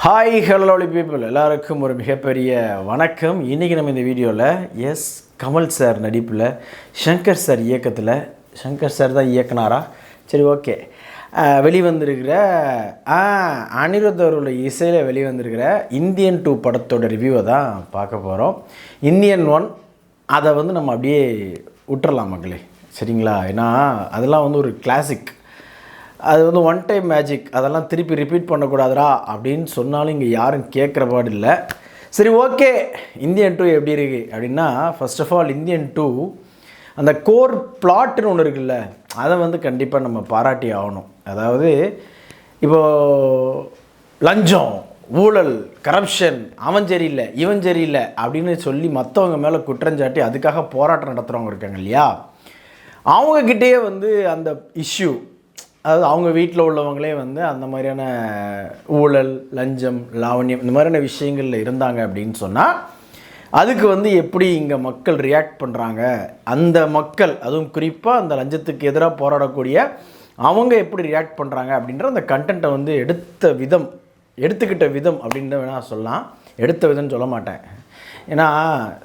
Hi hello people எல்லாருக்கும் ஒரு மிகப்பெரிய வணக்கம். இன்றைக்கி நம்ம இந்த வீடியோவில் கமல் சார் நடிப்பில் சங்கர் சார் இயக்கத்தில் சங்கர் சார் தான் இயக்குனாரா? சரி, ஓகே. வெளிவந்திருக்கிற அனிருத் அவருடைய இசையில் வெளிவந்திருக்கிற இந்தியன் 2 படத்தோட ரிவ்யூவை தான் பார்க்க போகிறோம். இந்தியன் 1 அதை நம்ம அப்படியே விட்டுறலாம் மக்களே, சரிங்களா? ஏன்னா அதெல்லாம் ஒரு கிளாசிக். அது ஒன் டைம் மேஜிக், அதெல்லாம் திருப்பி ரிப்பீட் பண்ணக்கூடாதுரா அப்படின்னு சொன்னாலும் இங்கே யாரும் கேட்குற பாடு இல்லை. சரி, ஓகே. இந்தியன் 2 எப்படி இருக்குது அப்படின்னா, ஃபர்ஸ்ட் ஆஃப் ஆல் இந்தியன் 2 அந்த கோர் பிளாட்னு ஒன்று இருக்குல்ல, அதை கண்டிப்பாக நம்ம பாராட்டி ஆகணும். அதாவது இப்போது லஞ்சம், ஊழல், கரப்ஷன், அவன் சரியில்லை இவன் சரியில்லை அப்படின்னு சொல்லி மற்றவங்க மேலே குற்றஞ்சாட்டி அதுக்காக போராட்டம் நடத்துகிறவங்க இருக்காங்க இல்லையா, அவங்கக்கிட்டேயே அந்த இஷ்யூ, அதாவது அவங்க வீட்டில் உள்ளவங்களே அந்த மாதிரியான ஊழல், லஞ்சம், லாவண்யம் இந்த மாதிரியான விஷயங்களில் இருந்தாங்க அப்படின்னு சொன்னால் அதுக்கு எப்படி இங்கே மக்கள் ரியாக்ட் பண்ணுறாங்க, அந்த மக்கள் அதுவும் குறிப்பாக அந்த லஞ்சத்துக்கு எதிராக போராடக்கூடிய அவங்க எப்படி ரியாக்ட் பண்ணுறாங்க அப்படின்ற அந்த கண்டென்ட்டை எடுத்துக்கிட்ட விதம் அப்படின்னு வேணால் சொல்லலாம். எடுத்த விதம்னு சொல்ல மாட்டேன். ஏன்னா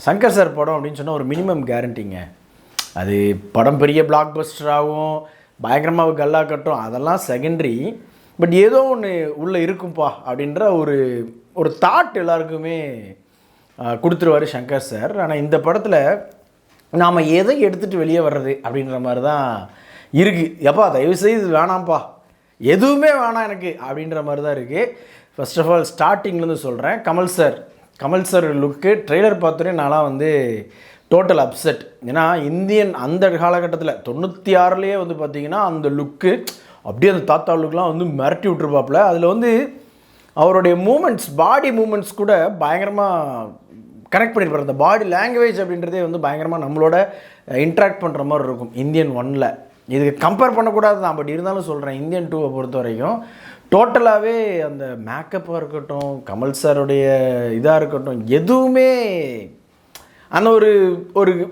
சங்கர் சார் படம் அப்படின்னு சொன்னால் ஒரு மினிமம் கேரண்டிங்க. அது படம் பெரிய பிளாக் பஸ்டராகவும் பயங்கரமாக கல்லா கட்டும், அதெல்லாம் செகண்டரி. பட் ஏதோ ஒன்று உள்ளே இருக்கும்பா அப்படின்ற ஒரு தாட் எல்லாருக்குமே கொடுத்துருவார் சங்கர் சார். ஆனால் இந்த படத்தில் நாம் எதை எடுத்துகிட்டு வெளியே வர்றது அப்படின்ற மாதிரி தான் இருக்குது. எப்பா தயவுசெய்து இது வேணாம்ப்பா, எதுவுமே வேணாம் எனக்கு அப்படின்ற மாதிரி தான் இருக்குது. ஃபர்ஸ்ட் ஆஃப் ஆல் ஸ்டார்டிங்லேருந்து சொல்கிறேன். கமல் சார் லுக்கு ட்ரெய்லர் பார்த்தோன்னே நான்லாம் டோட்டல் அப்செட். ஏன்னா இந்தியன் அந்த காலகட்டத்தில் 96லேயே பார்த்திங்கன்னா அந்த லுக்கு அப்படியே அந்த தாத்தா லுக்கெலாம் மிரட்டி விட்டுருப்பாப்புல. அதில் அவருடைய மூமெண்ட்ஸ், பாடி மூமெண்ட்ஸ் கூட பயங்கரமாக கனெக்ட் பண்ணியிருப்பார். அந்த பாடி லாங்குவேஜ் அப்படின்றதே பயங்கரமாக நம்மளோட இன்ட்ராக்ட் பண்ணுற மாதிரி இருக்கும் இந்தியன் 1ல். இதுக்கு கம்பேர் பண்ணக்கூடாது தான், பட் இருந்தாலும் சொல்கிறேன். இந்தியன் 2 பொறுத்த வரைக்கும் டோட்டலாகவே அந்த மேக்கப்பாக இருக்கட்டும், கமல் சாருடைய இதாக இருக்கட்டும், எதுவுமே அந்த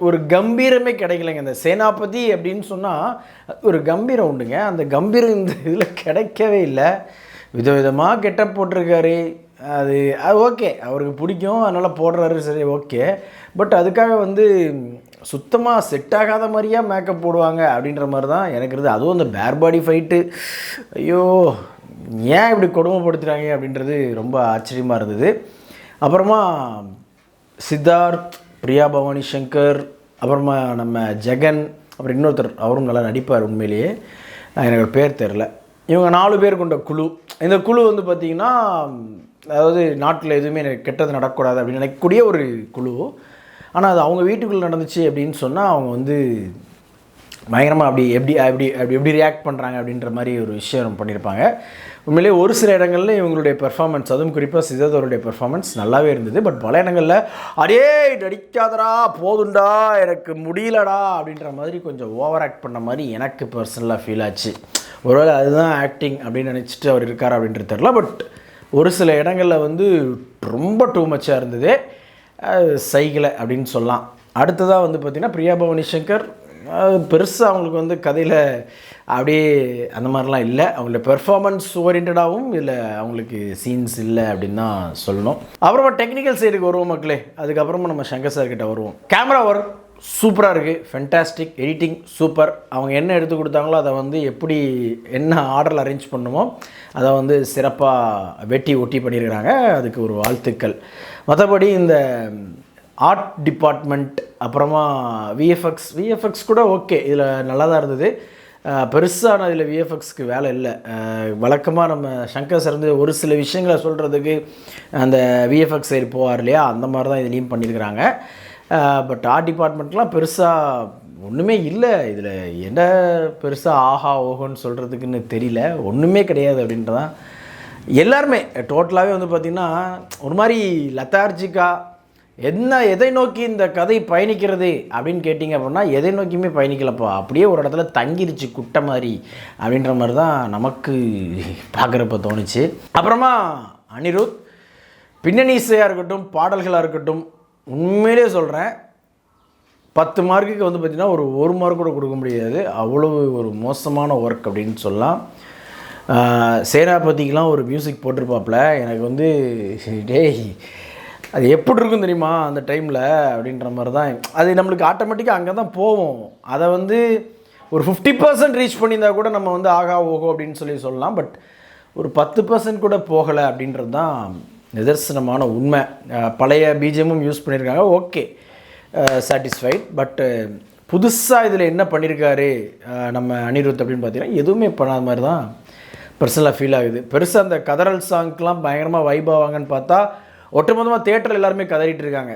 ஒரு கம்பீரமே கிடைக்கலைங்க. அந்த சேனாபதி அப்படின்னு சொன்னால் ஒரு கம்பீரம் உண்டுங்க, அந்த கம்பீரம் இந்த இதில் கிடைக்கவே இல்லை. விதவிதமாக கெட்டப் போட்டிருக்காரு. அது ஓகே, அவருக்கு பிடிக்கும், அதனால் போடுறாரு, சரி ஓகே. பட் அதுக்காக சுத்தமாக செட் ஆகாத மாதிரியா மேக்கப் போடுவாங்க அப்படின்ற மாதிரி தான் எனக்கு இருக்குது. அதுவும் அந்த பேர் பாடி ஃபைட்டு, ஐயோ ஏன் இப்படி கொடுமைப்படுத்துகிறாங்க அப்படின்றது ரொம்ப ஆச்சரியமாக இருந்தது. அப்புறமா சித்தார்த், பிரியா பவானி சங்கர், அப்புறமா நம்ம ஜெகன், அப்புறம் இன்னொருத்தர் அவரும் நல்லா நடிப்பார். உண்மையிலேயே எனக்கு பேர் தெரில. இவங்க 4 பேர் கொண்ட குழு. இந்த குழு பார்த்திங்கன்னா, அதாவது நாட்டில் எதுவுமே கெட்டது நடக்கக்கூடாது அப்படின்னு நினைக்கக்கூடிய ஒரு குழு. ஆனால் அது அவங்க வீட்டுக்குள்ளே நடந்துச்சு அப்படின்னு சொன்னால் அவங்க பயங்கரமாக எப்படி ரியாக்ட் பண்ணுறாங்க அப்படின்ற மாதிரி ஒரு விஷயம் பண்ணியிருப்பாங்க. உண்மையிலே ஒரு சில இடங்களில் இவங்களுடைய பெர்ஃபார்மன்ஸ், அதுவும் குறிப்பாக சித்தார்த்தோருடைய பெர்ஃபார்மன்ஸ் நல்லாவே இருந்தது. பட் பல இடங்களில் அடே நடிக்காதடா, போதுண்டா, எனக்கு முடியலடா அப்படின்ற மாதிரி கொஞ்சம் ஓவர் ஆக்ட் பண்ண மாதிரி எனக்கு பர்சனலாக ஃபீல் ஆச்சு. ஒருவேளை அதுதான் ஆக்டிங் அப்படின்னு நினச்சிட்டு அவர் இருக்கார் அப்படின்றது தெரில. பட் ஒரு சில இடங்களில் ரொம்ப டூ மச்சாக இருந்தது, சைக்கிளை அப்படின்னு சொல்லலாம். அடுத்ததாக பார்த்திங்கன்னா பிரியா பவானி சங்கர் பெருசாக அவங்களுக்கு கதையில் அப்படியே அந்த மாதிரிலாம் இல்லை. அவங்களோட பெர்ஃபார்மன்ஸ் ஓரியன்டாகவும் இதில் அவங்களுக்கு சீன்ஸ் இல்லை அப்படின்னு தான் சொல்லணும். அப்புறமா டெக்னிக்கல் சைடுக்கு வருவோம் மக்களே. அதுக்கப்புறமா நம்ம சங்கர் சார் கிட்ட வருவோம். கேமரா ஒர்க் சூப்பராக இருக்குது, ஃபென்டாஸ்டிக். Editing super. அவங்க என்ன எடுத்து கொடுத்தாங்களோ அதை எப்படி என்ன ஆர்டரில் அரேஞ்ச் பண்ணுமோ அதை சிறப்பாக வெட்டி ஒட்டி பண்ணியிருக்கிறாங்க. அதுக்கு ஒரு வாழ்த்துக்கள். மற்றபடி இந்த ஆர்ட் டிபார்ட்மெண்ட், அப்புறமா விஎஃப்எக்ஸ் கூட ஓகே, இதில் நல்லா தான் இருந்தது. பெருசான இதில் விஎஃப்எக்ஸ்க்கு வேலை இல்லை. வழக்கமாக நம்ம சங்கர் சார் ஒரு சில விஷயங்களை சொல்கிறதுக்கு அந்த விஎஃப்எக்ஸ் சைடு போவார் இல்லையா, அந்த மாதிரி தான் இதுலேயும் பண்ணியிருக்கிறாங்க. பட் ஆர்ட் டிபார்ட்மெண்ட்லாம் பெருசாக ஒன்றுமே இல்லை. இதில் என்ன பெருசாக ஆஹா ஓஹோன்னு சொல்கிறதுக்குன்னு தெரியல, ஒன்றுமே கிடையாது அப்படின்றதான். எல்லாருமே டோட்டலாகவே பார்த்திங்கன்னா ஒரு மாதிரி லெத்தார்ஜிக்காக எதை நோக்கி இந்த கதை பயணிக்கிறது அப்படின்னு கேட்டிங்க அப்படின்னா எதை நோக்கியுமே பயணிக்கலப்பா, அப்படியே ஒரு இடத்துல தங்கிருச்சு குட்டை மாதிரி அப்படின்ற மாதிரி தான் நமக்கு பார்க்குறப்ப தோணுச்சு. அப்புறமா அனிருத் பின்னணி இசையாக இருக்கட்டும், பாடல்களாக இருக்கட்டும், உண்மையிலே சொல்கிறேன் 10 மார்க்குக்கு பார்த்திங்கன்னா ஒரு மார்க் கூட கொடுக்க முடியாது, அவ்வளவு ஒரு மோசமான ஒர்க் அப்படின்னு சொல்லலாம். சேனாபதிக்கெலாம் ஒரு மியூசிக் போட்டிருப்பாப்புல. எனக்கு வந்து டேய் அது எப்படி இருக்கும் தெரியுமா அந்த டைமில் அப்படின்ற மாதிரி தான். அது நம்மளுக்கு ஆட்டோமேட்டிக்காக அங்கே தான் போவோம். அதை வந்து ஒரு 50% ரீச் பண்ணியிருந்தா கூட நம்ம வந்து ஆகா ஓகோ அப்படின்னு சொல்லலாம். பட் ஒரு 10% கூட போகலை அப்படின்றது தான் நிதர்சனமான உண்மை. பழைய பிஜிஎம்மும் யூஸ் பண்ணியிருக்காங்க, ஓகே, சாட்டிஸ்ஃபைட். பட்டு புதுசாக இதில் என்ன பண்ணியிருக்காரு நம்ம அனிருத் அப்படின்னு பார்த்தீங்கன்னா எதுவுமே பண்ணாத மாதிரி தான் பர்சனலாக ஃபீல் ஆகுது. பெருசாக அந்த கதறல் சாங்க்கெலாம் பயங்கரமாக வைப் ஆவாங்கன்னு பார்த்தா ஒட்டுமொத்தமாக தேட்டரில் எல்லாருமே கதறிட்டு இருக்காங்க,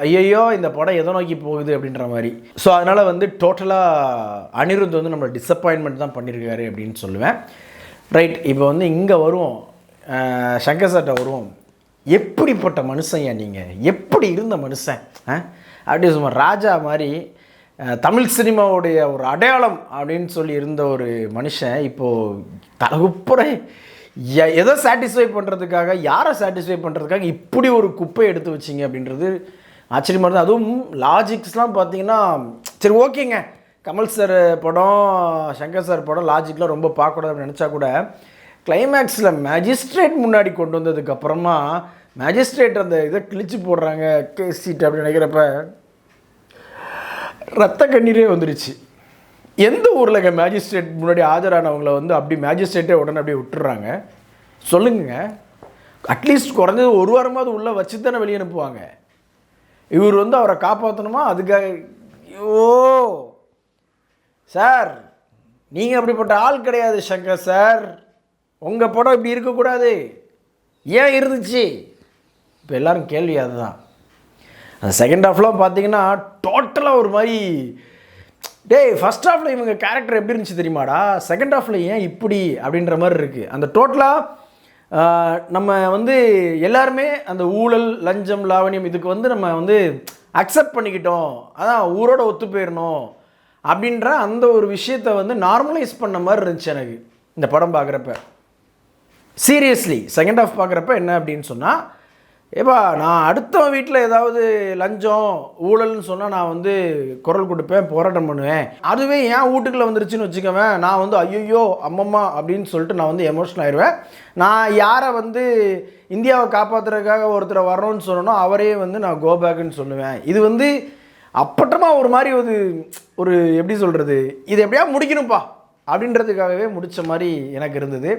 ஐயையோ இந்த படம் எதை நோக்கி போகுது அப்படின்ற மாதிரி. ஸோ அதனால் வந்து டோட்டலாக அனிருத் வந்து நம்மளை டிசப்பாயின்மெண்ட் தான் பண்ணியிருக்காரு அப்படின்னு சொல்லுவேன். ரைட், இப்போ வந்து இங்கே வருவோம், சங்கர் சார்ட்ட வருவோம். எப்படிப்பட்ட மனுஷன் நீங்கள், எப்படி இருந்த மனுஷன் அப்படி சும்மா ராஜா மாதிரி தமிழ் சினிமாவுடைய ஒரு அடையாளம் அப்படின்னு சொல்லி இருந்த ஒரு மனுஷன் இப்போது தகுப்புற எதை சாட்டிஸ்ஃபை பண்ணுறதுக்காக, யாரை சாட்டிஸ்ஃபை பண்ணுறதுக்காக இப்படி ஒரு குப்பை எடுத்து வச்சிங்க அப்படின்றது ஆச்சரியமாக இருந்தது. அதுவும் லாஜிக்ஸ்லாம் பார்த்தீங்கன்னா சரி ஓகேங்க, கமல் சார் படம் சங்கர் சார் படம் லாஜிக்லாம் ரொம்ப பார்க்கக்கூடாது அப்படின்னு நினச்சா கூட கிளைமேக்ஸில் மேஜிஸ்ட்ரேட் முன்னாடி கொண்டு வந்ததுக்கப்புறமா மேஜிஸ்ட்ரேட் அந்த இதை கிழிச்சு போடுறாங்க கேஸ் சீட் அப்படின்னு நினைக்கிறப்ப ரத்த கண்ணீரே வந்துடுச்சு. எந்த ஊரில் மேஜிஸ்ட்ரேட் முன்னாடி ஆஜரானவங்கள வந்து அப்படி மேஜிஸ்ட்ரேட்டே உடனே அப்படியே விட்டுறாங்க சொல்லுங்க. அட்லீஸ்ட் குறைஞ்சது ஒரு வாரமாவது உள்ளே வச்சு தானே வெளியே அனுப்புவாங்க. இவர் வந்து அவரை காப்பாற்றணுமா அதுக்காக? ஐயோ சார், நீங்கள் அப்படிப்பட்ட ஆள் கிடையாது சங்கர் சார். உங்கள் படம் இப்படி இருக்கக்கூடாது, ஏன் இருந்துச்சு? இப்போ எல்லோரும் கேள்வி அதுதான். அந்த செகண்ட் ஹாஃப்லாம் பார்த்தீங்கன்னா டோட்டலாக ஒரு மாதிரி டேய் ஃபஸ்ட் ஹாஃபில் இவங்க கேரக்டர் எப்படி இருந்துச்சு தெரியுமாடா, செகண்ட் ஹாஃபில் ஏன் இப்படி அப்படின்ற மாதிரி இருக்குது. அந்த டோட்டலாக நம்ம வந்து எல்லாருமே அந்த ஊழல் லஞ்சம் லாவணியம் இதுக்கு வந்து நம்ம வந்து அக்செப்ட் பண்ணிக்கிட்டோம், அதான் ஊரோட ஒத்து போயிடணும் அப்படின்ற அந்த ஒரு விஷயத்தை வந்து நார்மலைஸ் பண்ண மாதிரி இருந்துச்சு எனக்கு இந்த படம் பார்க்குறப்ப. சீரியஸ்லி செகண்ட் ஹாஃப் பார்க்குறப்ப என்ன அப்படின்னு சொன்னால், ஏப்பா நான் அடுத்தவன் வீட்டில் ஏதாவது லஞ்சம் ஊழல்னு சொன்னால் நான் வந்து குரல் கொடுப்பேன், போராட்டம் பண்ணுவேன். அதுவே என் வீட்டுக்குள்ளே வந்துருச்சுன்னு வச்சுக்கவேன், நான் வந்து ஐயோ அம்மம்மா அப்படின்னு சொல்லிட்டு நான் வந்து எமோஷனல் ஆயிடுவேன். நான் யாரை வந்து இந்தியாவை காப்பாற்றுறதுக்காக ஒருத்தரை வரணும்னு சொல்லணும் அவரே வந்து நான் கோபேக்குன்னு சொல்லுவேன். இது வந்து அப்பட்டமாக ஒரு மாதிரி ஒரு எப்படி சொல்கிறது, இது எப்படியா முடிக்கணும்ப்பா அப்படின்றதுக்காகவே முடித்த மாதிரி எனக்கு இருந்தது.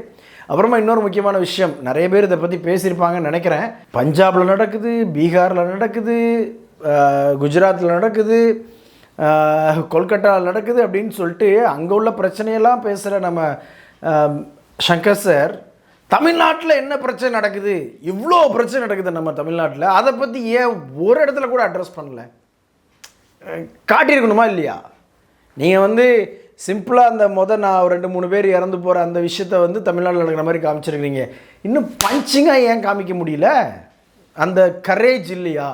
அப்புறமா இன்னொரு முக்கியமான விஷயம், நிறைய பேர் இதை பற்றி பேசியிருப்பாங்கன்னு நினைக்கிறேன். பஞ்சாபில் நடக்குது, பீகாரில் நடக்குது, குஜராத்தில் நடக்குது, கொல்கட்டாவில் நடக்குது அப்படின்னு சொல்லிட்டு அங்கே உள்ள பிரச்சனையெல்லாம் பேசுகிற நம்ம சங்கர் சார் தமிழ்நாட்டில் என்ன பிரச்சனை நடக்குது, இவ்வளோ பிரச்சனை நடக்குது நம்ம தமிழ்நாட்டில், அதை பற்றி ஏன் ஒரு இடத்துல கூட அட்ரஸ் பண்ணல? காட்டியிருக்கணுமா இல்லையா? நீங்கள் வந்து சிம்பிளாக அந்த நான் 2-3 பேர் இறந்து போகிற அந்த விஷயத்தை வந்து தமிழ்நாட்டில் நடக்கிற மாதிரி காமிச்சிருக்கிறீங்க. இன்னும் பஞ்சிங்காக ஏன் காமிக்க முடியல? அந்த கரேஜ் இல்லையா?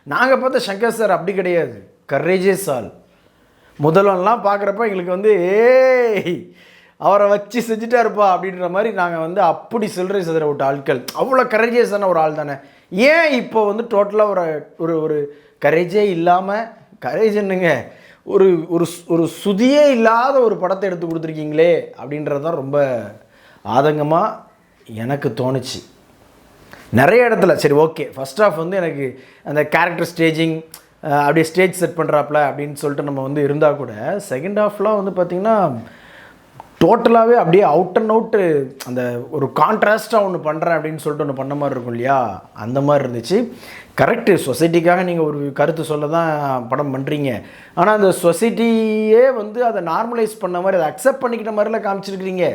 நாங்கள் பார்த்த சங்கர் சார் அப்படி கிடையாது, கரேஜே சால். முதல்வன்லாம் பார்க்குறப்ப எங்களுக்கு வந்து ஏய் அவரை வச்சு செஞ்சுட்டாருப்பா அப்படின்ற மாதிரி நாங்கள் வந்து அப்படி சில்லறை சதுர விட்ட ஆட்கள். அவ்வளோ கரேஜியஸான ஒரு ஆள் தானே. ஏன் இப்போ வந்து டோட்டலாக ஒரு ஒரு கரேஜே இல்லாமல், கரேஜ் என்னங்க, ஒரு ஒரு ஒரு சுதியே இல்லாத ஒரு படத்தை எடுத்து கொடுத்துருக்கீங்களே அப்படின்றது தான் ரொம்ப ஆதங்கமாக எனக்கு தோணுச்சு நிறைய இடத்துல. சரி ஓகே, ஃபஸ்ட் ஹாஃப் வந்து எனக்கு அந்த கேரக்டர் ஸ்டேஜிங் அப்படியே ஸ்டேஜ் செட் பண்ணுறாப்புல அப்படின்னு சொல்லிட்டு நம்ம வந்து இருந்தால் கூட, செகண்ட் ஹாஃப்லாம் வந்து பார்த்திங்கன்னா டோட்டலாகவே அப்படியே அவுட் அண்ட் அவுட்டு அந்த ஒரு கான்ட்ராஸ்ட்டாக ஒன்று பண்ணுறேன் அப்படின்னு சொல்லிட்டு ஒன்று பண்ண மாதிரி இருக்கும் இல்லையா, அந்த மாதிரி இருந்துச்சு. கரெக்டு, சொசைட்டிக்காக நீங்கள் ஒரு கருத்து சொல்ல தான் படம் பண்ணுறீங்க. ஆனால் அந்த சொசைட்டியே வந்து அதை நார்மலைஸ் பண்ண மாதிரி, அதை அக்செப்ட் பண்ணிக்கிட்ட மாதிரிலாம் காமிச்சிருக்கிறீங்க.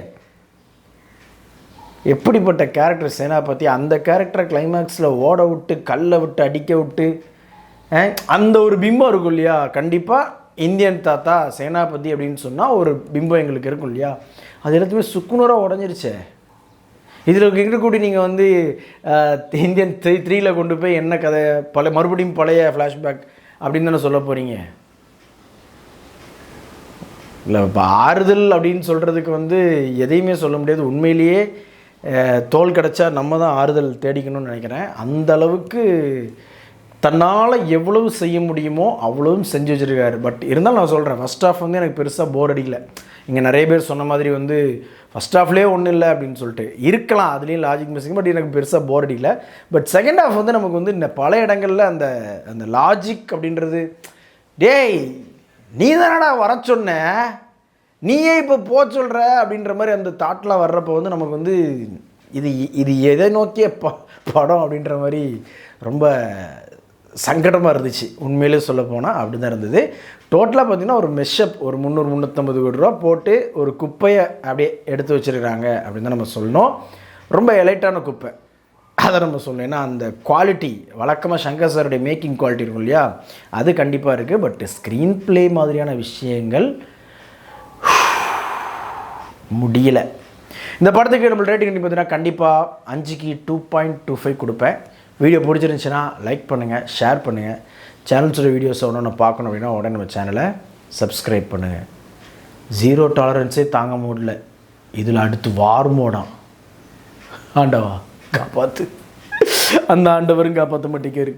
எப்படிப்பட்ட கேரக்டர் சேனாபதி, அந்த கேரக்டரை கிளைமேக்ஸில் ஓட விட்டு கல்லை விட்டு அடிக்க விட்டு அந்த ஒரு பிம்பம் இருக்கும் இல்லையா. கண்டிப்பாக இந்தியன் தாத்தா சேனாபதி அப்படின்னு சொன்னால் ஒரு பிம்பம் எங்களுக்கு இருக்கும் இல்லையா, அது எல்லாத்தையுமே சுக்குநூறாக உடஞ்சிருச்சே. இதில் இருக்கக்கூடிய நீங்கள் வந்து இந்தியன் 3 கொண்டு போய் என்ன கதை, மறுபடியும் பழைய ஃப்ளாஷ்பேக் அப்படின்னு தானே சொல்ல போகிறீங்க? இல்லை, இப்போ ஆறுதல் அப்படின்னு சொல்கிறதுக்கு வந்து எதையுமே சொல்ல முடியாது. உண்மையிலேயே தோல் கிடச்சா நம்ம தான் ஆறுதல் தேடிக்கணும்னு நினைக்கிறேன். அந்த அளவுக்கு தன்னால் எவ்வளவு செய்ய முடியுமோ அவ்வளவும் செஞ்சு வச்சுருக்காரு. பட் இருந்தாலும் நான் சொல்கிறேன், ஃபஸ்ட் ஹாஃப் வந்து எனக்கு பெருசாக போர் அடிக்கல. இங்கே நிறைய பேர் சொன்ன மாதிரி வந்து ஃபஸ்ட் ஹாஃப்லேயே ஒன்றும் இல்லை அப்படின்னு சொல்லிட்டு இருக்கலாம், அதுலேயும் லாஜிக் மிஸ்ஸிங். பட் எனக்கு பெருசாக போர் அடிக்கல. பட் செகண்ட் ஹாஃப் வந்து நமக்கு வந்து இந்த பல இடங்களில் அந்த அந்த லாஜிக் அப்படின்றது, டேய் நீ தானடா வர சொன்ன, நீயே இப்போ சொல்கிற அப்படின்ற மாதிரி அந்த தாட்லாம் வர்றப்போ வந்து நமக்கு வந்து இது இது எதை நோக்கிய படம் அப்படின்ற மாதிரி ரொம்ப சங்கடமாக இருந்துச்சு. உண்மையிலே சொல்ல போனால் அப்படி தான் இருந்தது. டோட்டலாக பார்த்திங்கன்னா ஒரு மெஷ்அப் ஒரு 300-350 கோடி ரூபா போட்டு ஒரு குப்பையை அப்படியே எடுத்து வச்சுருக்காங்க அப்படின்னு தான் நம்ம சொல்லணும். ரொம்ப எலைட்டான குப்பை அதை நம்ம சொல்லணும். ஏன்னா அந்த குவாலிட்டி வழக்கமாக சங்கர் சாருடைய மேக்கிங் குவாலிட்டி இருக்கும் இல்லையா, அது கண்டிப்பாக இருக்குது. பட் ஸ்க்ரீன் ப்ளே மாதிரியான விஷயங்கள் முடியலை. இந்த படத்துக்கு நம்ம ரேட்டிங் பார்த்தீங்கன்னா கண்டிப்பாக 5க்கு 2.25 கொடுப்பேன். வீடியோ பிடிச்சிருந்துச்சுன்னா லைக் பண்ணுங்கள், ஷேர் பண்ணுங்கள். சேனல்ஸோட வீடியோஸை ஒன்று பார்க்கணும் அப்படின்னா உடனே நம்ம சேனலை சப்ஸ்கிரைப் பண்ணுங்கள். 0 டாலரன்ஸே தாங்க முடியல, இதில் அடுத்து வார் மோடாம். ஆண்டவா காப்பாற்று, அந்த ஆண்டவரும் காப்பாற்ற மாட்டேங்காரு.